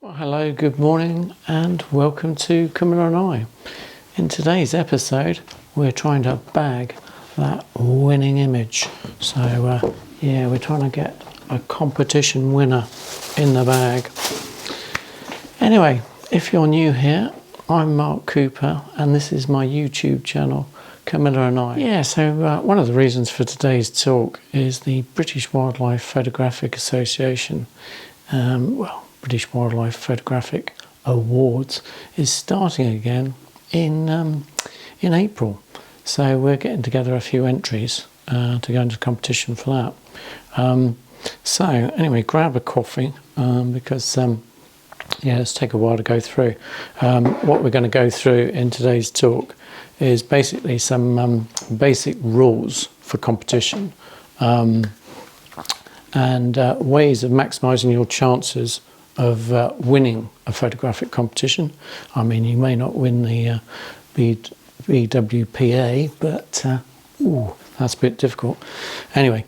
Well, hello, good morning, and welcome to Camilla I. In today's episode, we're trying to bag that winning image. So, we're trying to get a competition winner in the bag. Anyway, if you're new here, I'm Mark Cooper, and this is my YouTube channel, Camilla I. Yeah, so one of the reasons for today's talk is the British Wildlife Photographic Association. British Wildlife Photographic Awards is starting again in April. So we're getting together a few entries to go into competition for that. So anyway, grab a coffee because it's take a while to go through. What we're going to go through in today's talk is basically some basic rules for competition and ways of maximising your chances of winning a photographic competition. I mean, you may not win the BWPA, but that's a bit difficult. Anyway,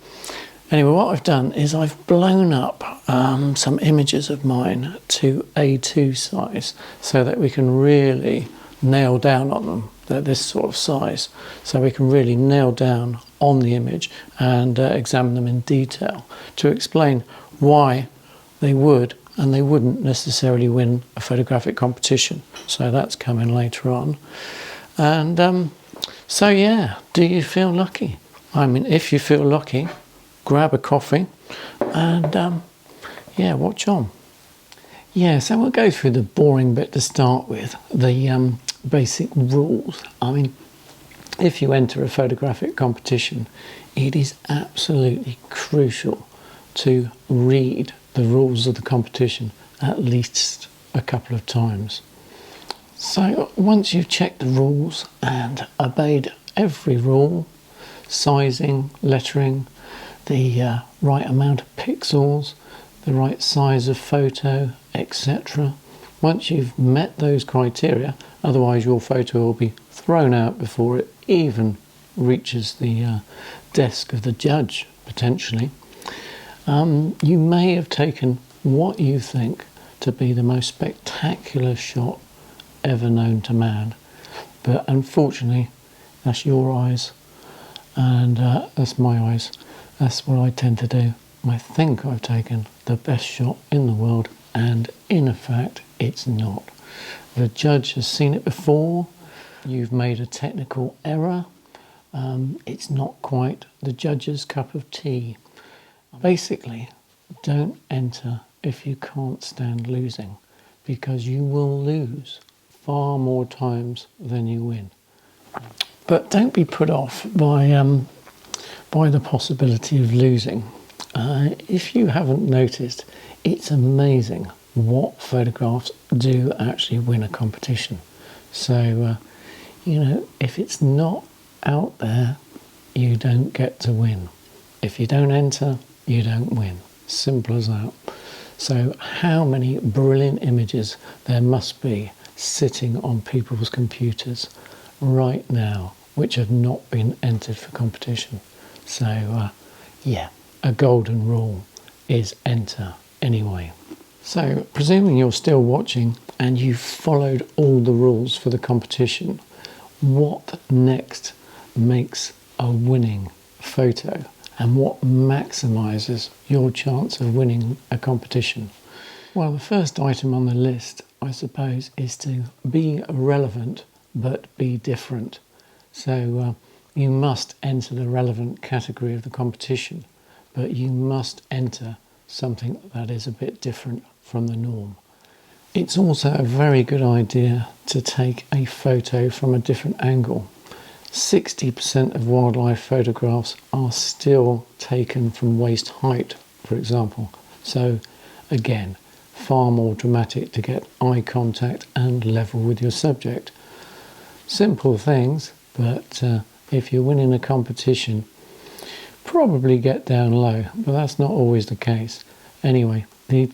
what I've done is I've blown up some images of mine to A2 size so that we can really nail down on them. They're this sort of size, so we can really nail down on the image and examine them in detail to explain why they would and they wouldn't necessarily win a photographic competition. So that's coming later on. And do you feel lucky? I mean, if you feel lucky, grab a coffee and watch on. Yeah, so we'll go through the boring bit to start with, the basic rules. I mean, if you enter a photographic competition, it is absolutely crucial to read the rules of the competition at least a couple of times. So once you've checked the rules and obeyed every rule, sizing, lettering, the right amount of pixels, the right size of photo, etc. Once you've met those criteria, otherwise your photo will be thrown out before it even reaches the desk of the judge, potentially. You may have taken what you think to be the most spectacular shot ever known to man, but unfortunately that's your eyes and that's my eyes. That's what I tend to do. I think I've taken the best shot in the world, and in fact it's not. The judge has seen it before. You've made a technical error. It's not quite the judge's cup of tea. Basically, don't enter if you can't stand losing, because you will lose far more times than you win. But don't be put off by the possibility of losing. If you haven't noticed, it's amazing what photographs do actually win a competition. So, if it's not out there, you don't get to win. If you don't enter, you don't win. Simple as that. So how many brilliant images there must be sitting on people's computers right now which have not been entered for competition. So a golden rule is enter anyway. So presuming you're still watching and you've followed all the rules for the competition, what next makes a winning photo and what maximises your chance of winning a competition? Well, the first item on the list, I suppose, is to be relevant but be different. So you must enter the relevant category of the competition, but you must enter something that is a bit different from the norm. It's also a very good idea to take a photo from a different angle. 60% of wildlife photographs are still taken from waist height, for example. So again, far more dramatic to get eye contact and level with your subject. Simple things, but if you're winning a competition, probably get down low, but that's not always the case. Anyway, the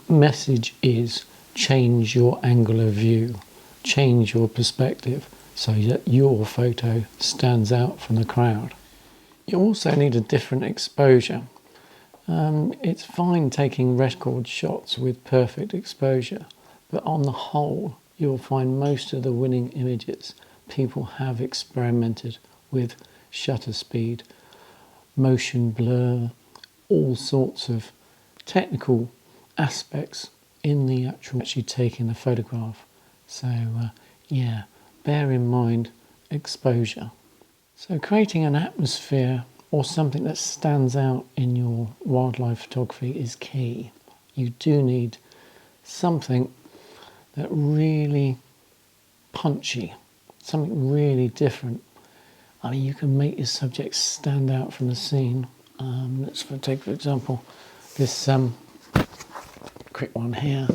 message is change your angle of view, change your perspective, so that your photo stands out from the crowd. You also need a different exposure. It's fine taking record shots with perfect exposure, but on the whole, you'll find most of the winning images people have experimented with shutter speed, motion blur, all sorts of technical aspects in the actually taking the photograph. So yeah, bear in mind exposure. So creating an atmosphere or something that stands out in your wildlife photography is key. You do need something that really punchy, something really different. I mean, you can make your subject stand out from the scene. Let's take, for example, this quick one here.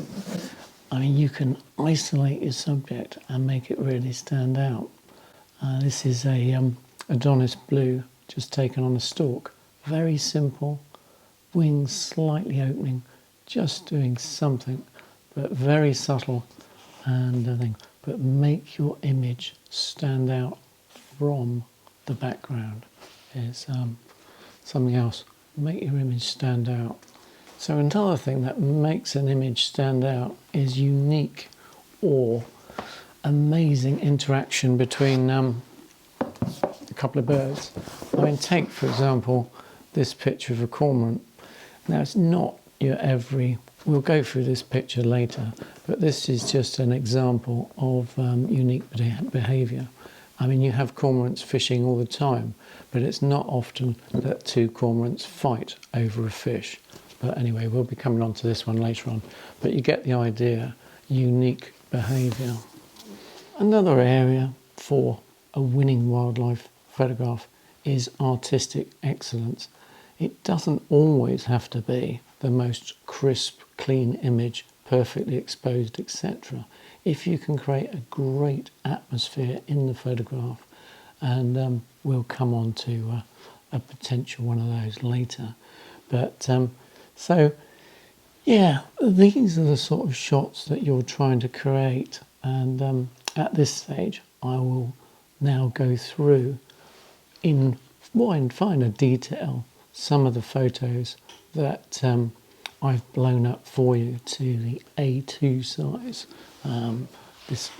I mean, you can isolate your subject and make it really stand out. This is a Adonis blue, just taken on a stalk. Very simple, wings slightly opening, just doing something, but very subtle and thing. But make your image stand out from the background. Is something else. Make your image stand out. So another thing that makes an image stand out is unique or amazing interaction between a couple of birds. I mean, take for example this picture of a cormorant. Now it's not your every, we'll go through this picture later, but this is just an example of unique behaviour. I mean, you have cormorants fishing all the time, but it's not often that two cormorants fight over a fish. But anyway, we'll be coming on to this one later on. But you get the idea, unique behaviour. Another area for a winning wildlife photograph is artistic excellence. It doesn't always have to be the most crisp, clean image, perfectly exposed, etc. If you can create a great atmosphere in the photograph, and we'll come on to a potential one of those later. But so yeah, these are the sort of shots that you're trying to create, and at this stage I will now go through in finer detail some of the photos that I've blown up for you to the A2 size, this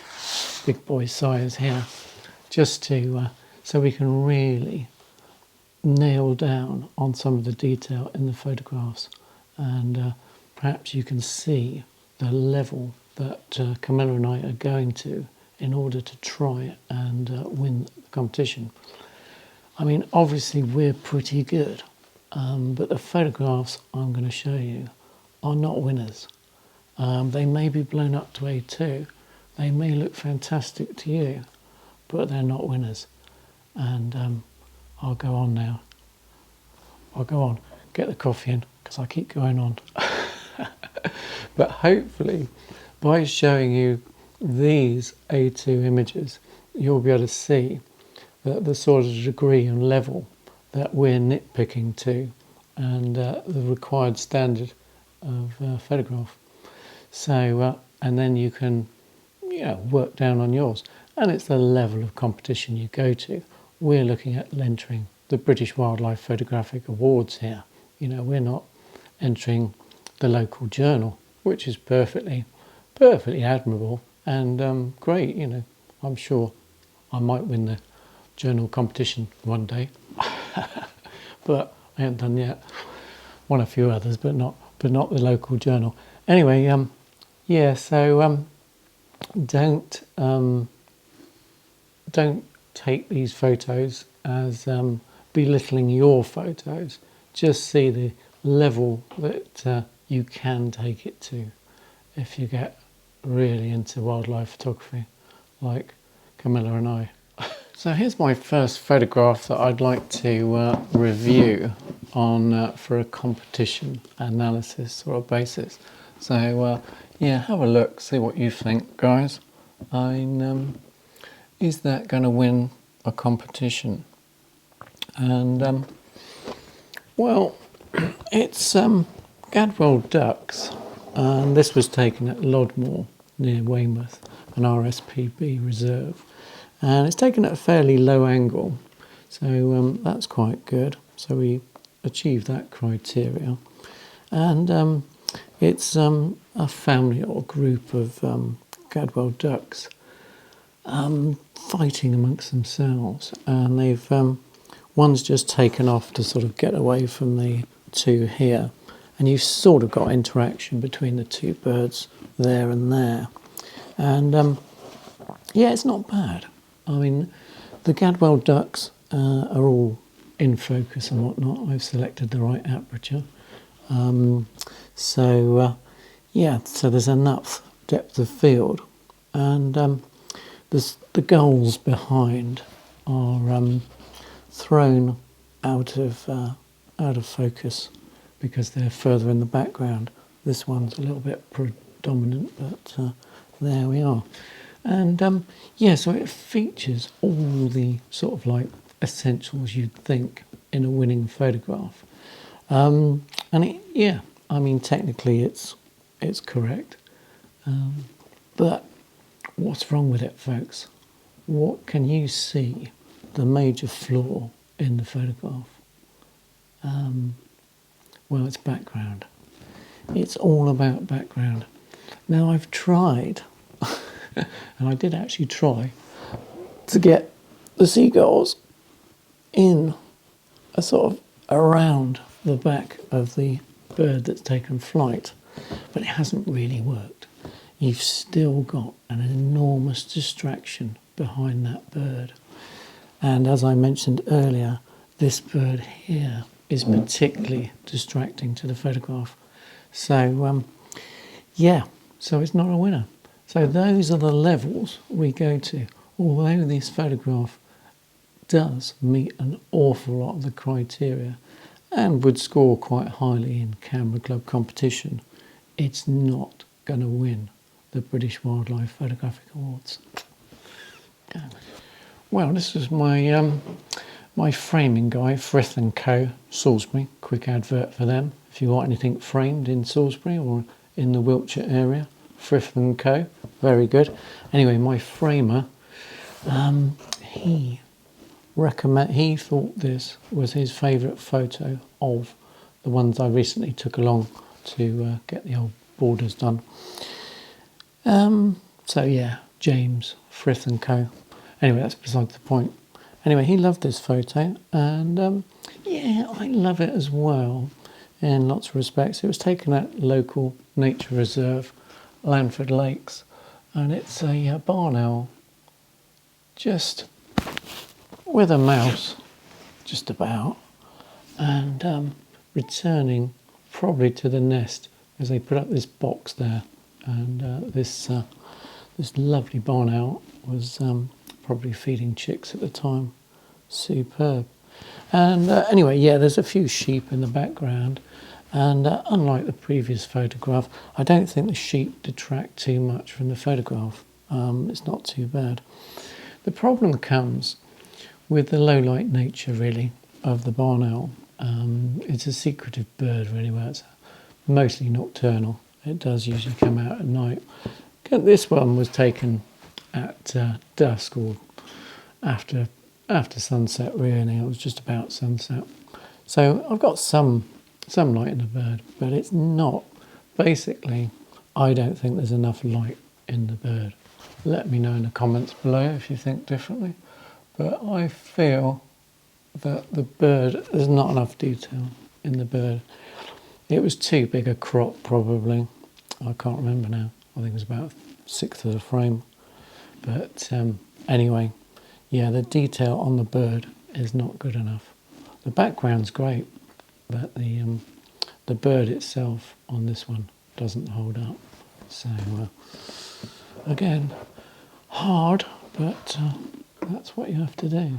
big boy size here, just to so we can really nail down on some of the detail in the photographs, and perhaps you can see the level that Camilla and I are going to in order to try and win the competition. I mean, obviously we're pretty good, but the photographs I'm going to show you are not winners. They may be blown up to A2, they may look fantastic to you, but they're not winners. And I'll go on now. I'll go on, get the coffee in, because I keep going on. But hopefully, by showing you these A2 images, you'll be able to see that the sort of degree and level that we're nitpicking to, and the required standard of photograph. So, and then you can, work down on yours. And it's the level of competition you go to. We're looking at entering the British Wildlife Photographic Awards here. We're not entering the local journal, which is perfectly admirable and great. I'm sure I might win the journal competition one day, but I haven't done yet. Won a few others, but not the local journal. Anyway, yeah. So don't take these photos as belittling your photos. Just see the level that you can take it to if you get really into wildlife photography, like Camilla and I. So here's my first photograph that I'd like to review on for a competition analysis sort of basis. So yeah, have a look, see what you think, guys. Is that going to win a competition? And well, it's Gadwell ducks, and this was taken at Lodmore near Weymouth, an RSPB reserve, and it's taken at a fairly low angle, so that's quite good. So we achieve that criteria. And it's a family or group of gadwall ducks fighting amongst themselves, and they've one's just taken off to sort of get away from the two here, and you've sort of got interaction between the two birds there and there. And yeah, it's not bad. I mean, the gadwall ducks are all in focus and whatnot. I've selected the right aperture. Yeah, so there's enough depth of field, and the gulls behind are thrown out of focus because they're further in the background. This one's a little bit predominant, but there we are. And yeah, so it features all the sort of like essentials you'd think in a winning photograph. And yeah, I mean, technically it's correct. But what's wrong with it, folks? What can you see the major flaw in the photograph? Well, it's background. It's all about background. Now, I've tried, and I did actually try, to get the seagulls in a sort of around the back of the bird that's taken flight, but it hasn't really worked. You've still got an enormous distraction behind that bird. And as I mentioned earlier, this bird here is particularly distracting to the photograph. So, yeah, so it's not a winner. So those are the levels we go to. Although this photograph does meet an awful lot of the criteria and would score quite highly in Camera Club competition, it's not going to win the British Wildlife Photographic Awards. Well, this was my framing guy, Frith & Co, Salisbury. Quick advert for them. If you want anything framed in Salisbury or in the Wiltshire area, Frith & Co, very good. Anyway, my framer, he thought this was his favourite photo of the ones I recently took along to get the old borders done. So yeah, James, Frith & Co. Anyway, that's beside the point. Anyway, he loved this photo, and yeah, I love it as well in lots of respects. It was taken at local nature reserve, Lanford Lakes, and it's a barn owl, just with a mouse, just about, and returning probably to the nest as they put up this box there, and this lovely barn owl was probably feeding chicks at the time. Superb. And anyway, yeah, there's a few sheep in the background, and unlike the previous photograph, I don't think the sheep detract too much from the photograph. It's not too bad. The problem comes with the low light nature, really, of the barn owl. It's a secretive bird, really, where it's mostly nocturnal. It does usually come out at night. This one was taken at dusk or after sunset, really. It was just about sunset. So I've got some light in the bird, but it's not. Basically, I don't think there's enough light in the bird. Let me know in the comments below if you think differently. But I feel that the bird, there's not enough detail in the bird. It was too big a crop, probably. I can't remember now. I think it was about 1/6 of the frame. But anyway, yeah, the detail on the bird is not good enough. The background's great, but the bird itself on this one doesn't hold up. So again, hard, but that's what you have to do.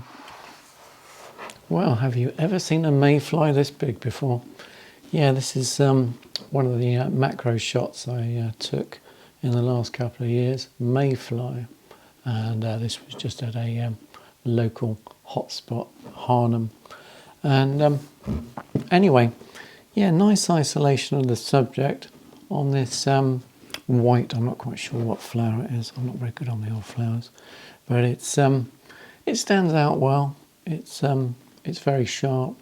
Well, have you ever seen a mayfly this big before? Yeah, this is one of the macro shots I took in the last couple of years. Mayfly, and this was just at a local hotspot, Harnham. And anyway, yeah, nice isolation of the subject on this white. I'm not quite sure what flower it is. I'm not very good on the old flowers, but it stands out well. It's very sharp.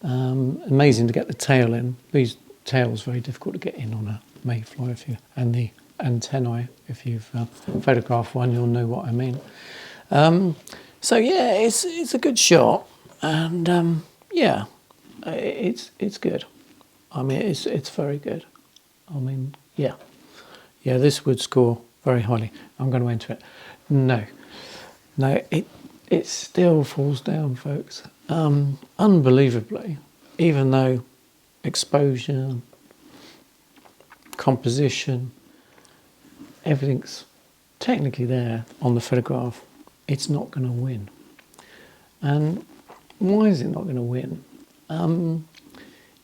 Amazing to get the tail in. These tails very difficult to get in on a mayfly and the antennae. If you've photographed one, you'll know what I mean. So yeah, it's a good shot, and yeah, it's good. I mean, it's very good. I mean, yeah, this would score very highly. I'm going to enter it. No, it still falls down, folks. Unbelievably, even though exposure, composition, everything's technically there on the photograph, it's not going to win. And why is it not going to win?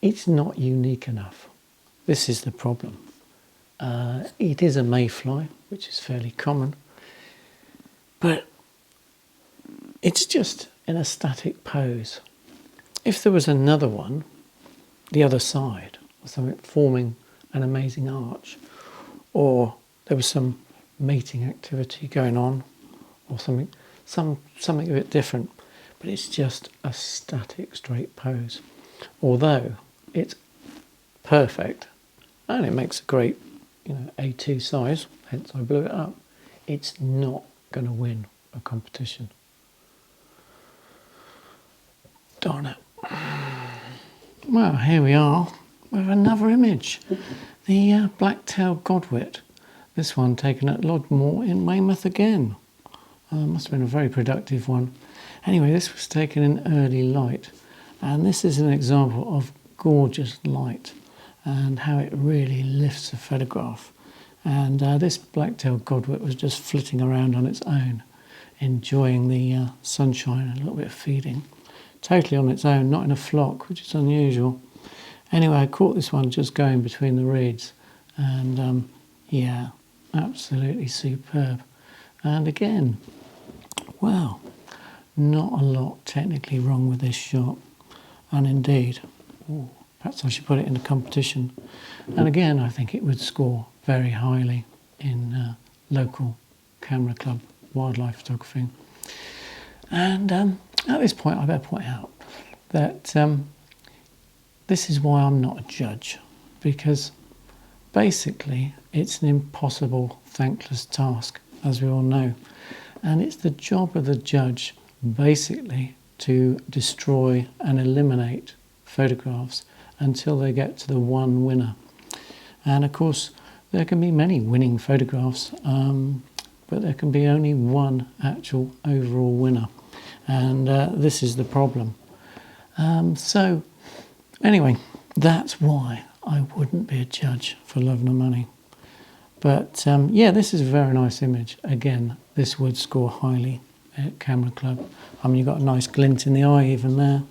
It's not unique enough. This is the problem. It is a mayfly, which is fairly common, but it's just in a static pose. If there was another one, the other side, or something forming an amazing arch, or there was some mating activity going on, or something a bit different, but it's just a static straight pose. Although it's perfect and it makes a great, A2 size, hence I blew it up, it's not going to win a competition. Darn it. Well, here we are with another image. The black-tailed godwit. This one taken at Lodmore in Weymouth again. Must have been a very productive one. Anyway, this was taken in early light, and this is an example of gorgeous light and how it really lifts a photograph. And this black-tailed godwit was just flitting around on its own, enjoying the sunshine and a little bit of feeding. Totally on its own, not in a flock, which is unusual. Anyway, I caught this one just going between the reeds, and yeah, absolutely superb. And again, well, not a lot technically wrong with this shot. And indeed, perhaps I should put it in a competition. And again, I think it would score very highly in local camera club wildlife photography. And at this point, I better point out that this is why I'm not a judge, because basically it's an impossible, thankless task, as we all know. And it's the job of the judge, basically, to destroy and eliminate photographs until they get to the one winner. And of course, there can be many winning photographs, but there can be only one actual overall winner. And this is the problem. So, anyway, that's why I wouldn't be a judge for love nor money. But yeah, this is a very nice image. Again, this would score highly at Camera Club. I mean, you've got a nice glint in the eye even there,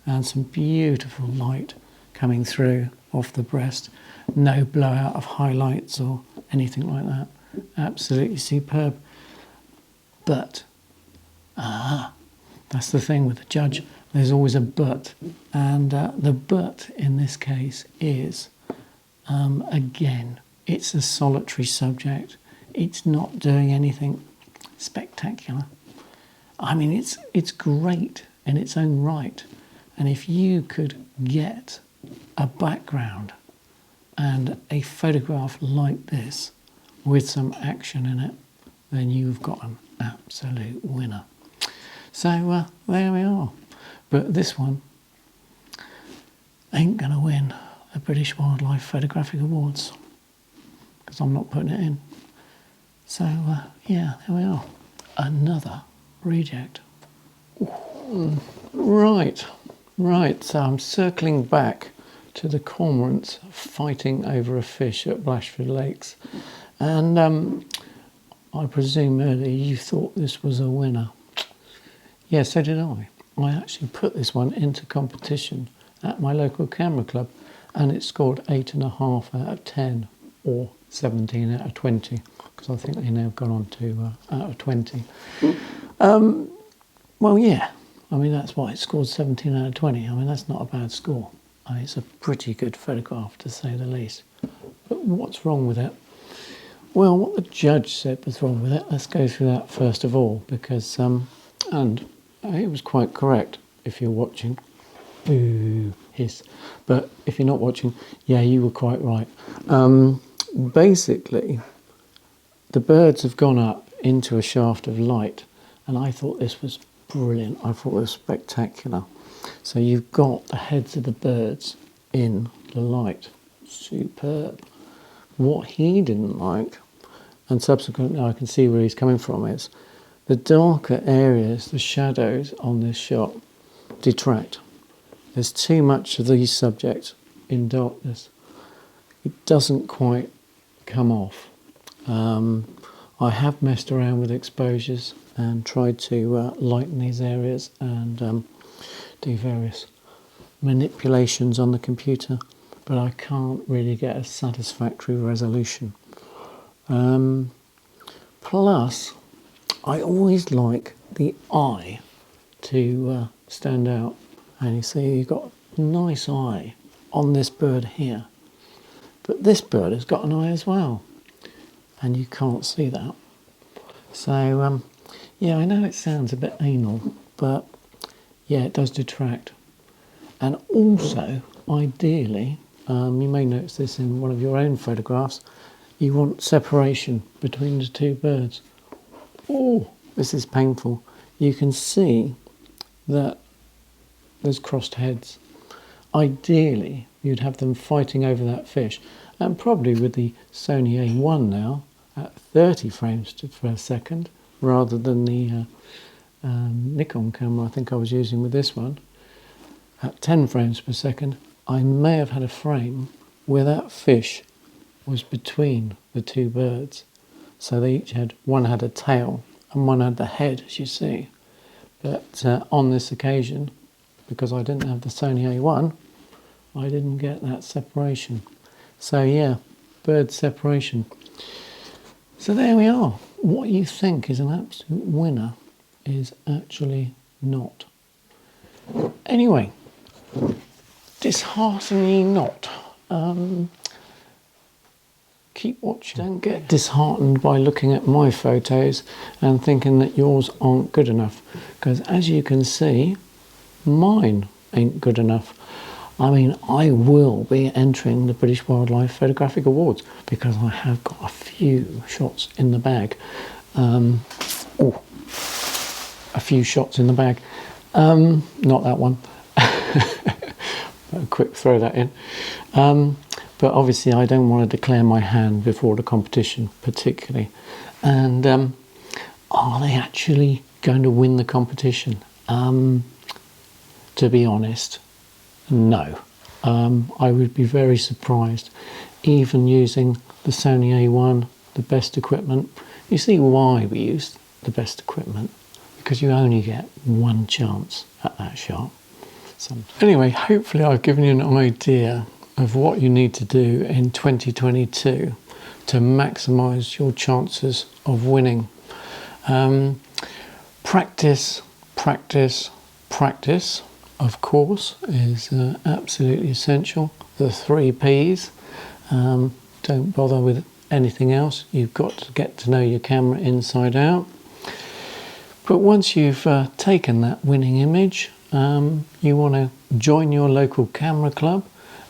and some beautiful light coming through off the breast. No blowout of highlights or anything like that. Absolutely superb. But, that's the thing with the judge. There's always a but. And the but in this case is, again, it's a solitary subject. It's not doing anything spectacular. I mean, it's great in its own right. And if you could get a background and a photograph like this with some action in it, then you've got an absolute winner. So there we are. But this one ain't going to win the British Wildlife Photographic Awards, because I'm not putting it in. So yeah, there we are. Another reject. Right. So I'm circling back to the cormorants fighting over a fish at Blashford Lakes. And I presume earlier you thought this was a winner. Yeah, so did I. I actually put this one into competition at my local camera club, and it scored 8.5 out of 10, or 17 out of 20, because I think they now have gone on to out of 20. Well, yeah, I mean, that's why it scored 17 out of 20. I mean, that's not a bad score. I mean, it's a pretty good photograph, to say the least. But what's wrong with it? Well, what the judge said was wrong with it. Let's go through that first of all, because, and it was quite correct, if you're watching. Ooh, hiss. But if you're not watching, yeah, you were quite right. Basically, the birds have gone up into a shaft of light, and I thought this was brilliant. I thought it was spectacular. So you've got the heads of the birds in the light. Superb. What he didn't like, and subsequently I can see where he's coming from, is the darker areas, the shadows on this shot detract. There's too much of these subjects in darkness. It doesn't quite come off. I have messed around with exposures and tried to lighten these areas and do various manipulations on the computer, but I can't really get a satisfactory resolution. Plus, I always like the eye to stand out, and you see you've got a nice eye on this bird here, but this bird has got an eye as well, and you can't see that. So yeah, I know it sounds a bit anal, but yeah, it does detract. And also, ideally, you may notice this in one of your own photographs, you want separation between the two birds. Oh, this is painful. You can see that there's crossed heads. Ideally, you'd have them fighting over that fish, and probably with the Sony A1 now at 30 frames per second, rather than the Nikon camera I think I was using with this one, at 10 frames per second, I may have had a frame where that fish was between the two birds. So they each had, one had a tail and one had the head, as you see. But on this occasion, because I didn't have the Sony A1, I didn't get that separation. So yeah, bird separation. So there we are. What you think is an absolute winner is actually not. Anyway, dishearteningly not. Keep watching. Don't get disheartened by looking at my photos and thinking that yours aren't good enough, because as you can see, mine ain't good enough. I mean, I will be entering the British Wildlife Photographic Awards because I have got a few shots in the bag. A few shots in the bag. Not that one. A quick throw that in. But obviously I don't want to declare my hand before the competition particularly. And are they actually going to win the competition? To be honest, no. I would be very surprised, even using the Sony A1, the best equipment. You see why we use the best equipment, because you only get one chance at that shot. Anyway, hopefully I've given you an idea of what you need to do in 2022 to maximise your chances of winning. Practice, practice, practice, of course, is absolutely essential. The 3 Ps. Don't bother with anything else. You've got to get to know your camera inside out. But once you've taken that winning image, you want to join your local camera club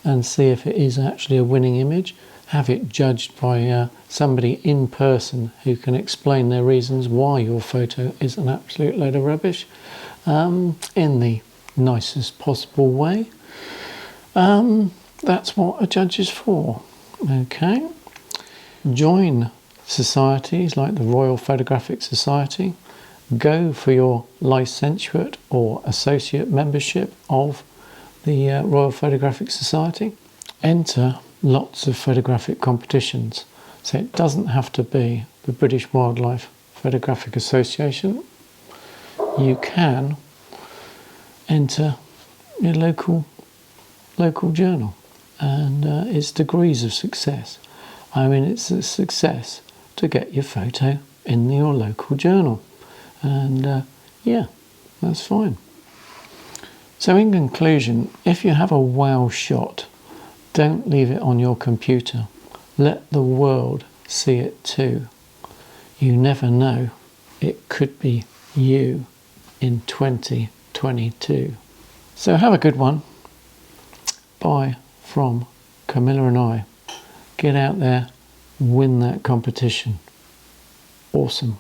and see if it is actually a winning image. Have it judged by somebody in person who can explain their reasons why your photo is an absolute load of rubbish in the nicest possible way. That's what a judge is for. Okay. Join societies like the Royal Photographic Society. Go for your licentiate or associate membership of the Royal Photographic Society. Enter lots of photographic competitions. So it doesn't have to be the British Wildlife Photographic Association. You can enter your local journal, and it's degrees of success. I mean, it's a success to get your photo in your local journal. And yeah, that's fine. So in conclusion, if you have a wow shot, don't leave it on your computer. Let the world see it too. You never know, it could be you in 2022. So have a good one. Bye from Camilla and I. Get out there, win that competition. Awesome.